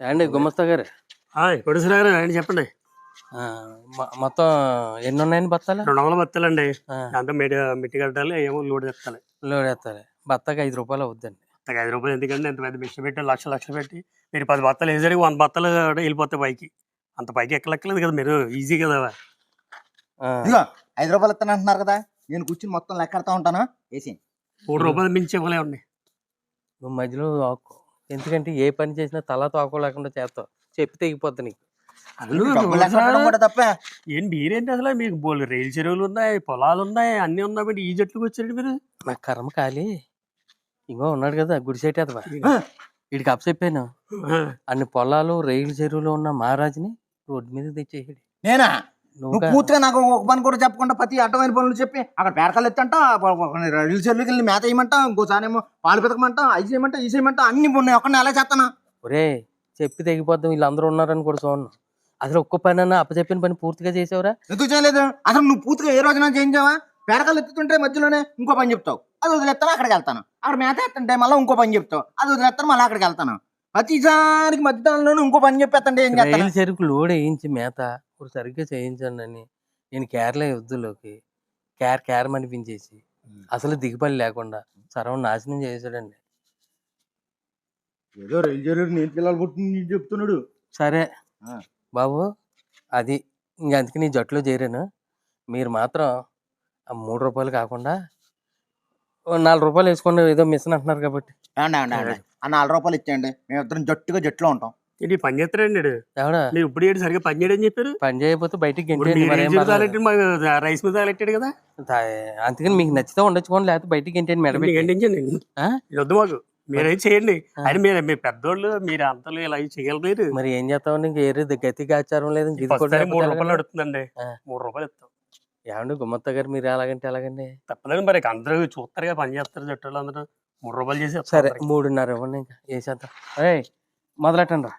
అండి గుమస్తా గారు కొడుసురారు ఆయన చెప్పండి. మొత్తం ఎన్ని ఉన్నాయండి బత్తాలు? 200 బత్తాలండి. దాంతో మిట్టి కట్టాలి, ఏమో లోడ్ ఎత్తాలి. లోడ్ ఎత్తాలి. బత్తకి 5 రూపాయలు అవుద్దండి. బత్తకి 5 రూపాయలు ఎందుకంటే ఎంత పెద్ద మిషన్ పెట్టి లక్షలు పెట్టి మీరు 10 బత్తాలు వేసరికి 100 బత్తాలు వెళ్ళిపోతాయి పైకి. అంత పైకి ఎక్కలేదు కదా మీరు, ఈజీ కదా. 5 రూపాయలు ఇస్తాను అంటున్నారు కదా, నేను కూర్చుని మొత్తం లెక్కడతా ఉంటాను. వేసి 3 రూపాయలు మించి ఇవ్వలేమండి. నువ్వు మధ్యలో ఆకు, ఎందుకంటే ఏ పని చేసినా తల తోక లేకుండా చేస్తావు, చెప్పి తెగిపోద్ది నీకు. తప్ప ఏం మీరేంటి అసలు? మీకు బోల్ రైలు చెరువులు ఉన్నాయి, పొలాలు ఉన్నాయి, అన్ని ఉన్నాయి, ఈ జట్లుకి వచ్చారండి మీరు. నా కర్మ ఖాళీ. ఇంకో ఉన్నాడు కదా గుడిసేటి అతవా, వీడికి అప్ చెప్పాను. అన్ని పొలాలు రైలు చెరువులు ఉన్న మహారాజుని రోడ్డు మీద తెచ్చేసాడు. నేనా? నువ్వు పూర్తిగా నాకు ఒక పని కూడా చెప్పకుండా ప్రతి అడ్డమైన పనులు చెప్పి అక్కడ పేరకాలు ఎత్తంట, రైలు చెరువులకి వెళ్ళి మేత వేయమంటా, ఇంకోసారి ఏమో పాలు పెతకమంటా, అవి చేయమంటా, ఈ చేయమంటా, అన్ని ఉన్నాయి. ఒక్కడిని ఎలా చేస్తానా? ఒరే చెప్పి తెగిపోద్దాం, వీళ్ళందరూ ఉన్నారని కూడా చూడను. అసలు ఒక్క పని అన్నా అప్పచెప్పిన పని పూర్తిగా చేసావురా? ఎందుకు చేయలేదు? అసలు నువ్వు పూర్తిగా ఏ రోజున చేయించావా? పేరకాలు ఎత్తుతుంటే మధ్యలోనే ఇంకో పని చెప్తావు, అది వదిలేస్తాను అక్కడికి వెళ్తాను. అక్కడ మేత ఎత్తుంటే మళ్ళీ ఇంకో పని చెప్తావు, అది వదిలేస్తాను మళ్ళీ అక్కడికి వెళ్తాను. ప్రతిసారికి మధ్యలోనే ఇంకో పని చెప్పేస్తంటే ఏం చేస్తాను? రైలు చెరుకు లోడ్ వేయించి మేత ఇప్పుడు సరిగ్గా చేయించండి అని నేను కేరళ యుద్ధంలోకి క్యారం అనిపించేసి అసలు దిగుబడి లేకుండా సర్వం నాశనం చేసాడండి. ఏదో రైలు చెరువు నేను పిల్లలు పుట్టింది చెప్తున్నాడు. సరే బాబు, అది ఇంక అందుకే నీ జట్టులో చేరాను. మీరు మాత్రం ఆ 3 రూపాయలు కాకుండా 4 రూపాయలు వేసుకోండి, ఏదో మిషన్ అంటున్నారు కాబట్టి. ఆ 4 రూపాయలు ఇచ్చేయండి, మేము ఇద్దరం జట్టులో ఉంటాం. ఇది పని చేస్తారండి. ఎవడా మీరు ఇప్పుడు ఏంటి సరిగ్గా పని చేయడం చెప్పారు? పని చేయకపోతే బయటికి రైస్ మీద తగలెట్టాడు కదా, అందుకని మీకు నచ్చితే ఉండొచ్చుకోండి, లేకపోతే బయటికి గంటేయండి, మెడ గంటించండి. వద్దు మాకు, మీరైతే చేయండి. అని మీ పెద్దోళ్ళు, మీరు అంతలో ఇలా చేయగలరు. మరి ఏం చేస్తామండి, ఇంక ఏరే గతికి ఆచారం లేదు. 3 రూపాయలు అడుగుతుందండి, 3 రూపాయలు ఇస్తాం. ఏమండి గుమ్మత్త గారు, మీరు ఎలాగంటే ఎలాగండి? తప్పదండి, మరి అందరూ చూస్తారుగా, పని చేస్తారు జట్టులో అందరూ. 3 రూపాయలు చేసి సరే 3.5 ఇవ్వండి, ఇంకా వేసేద్దాం. మొదలెట్టండి రా.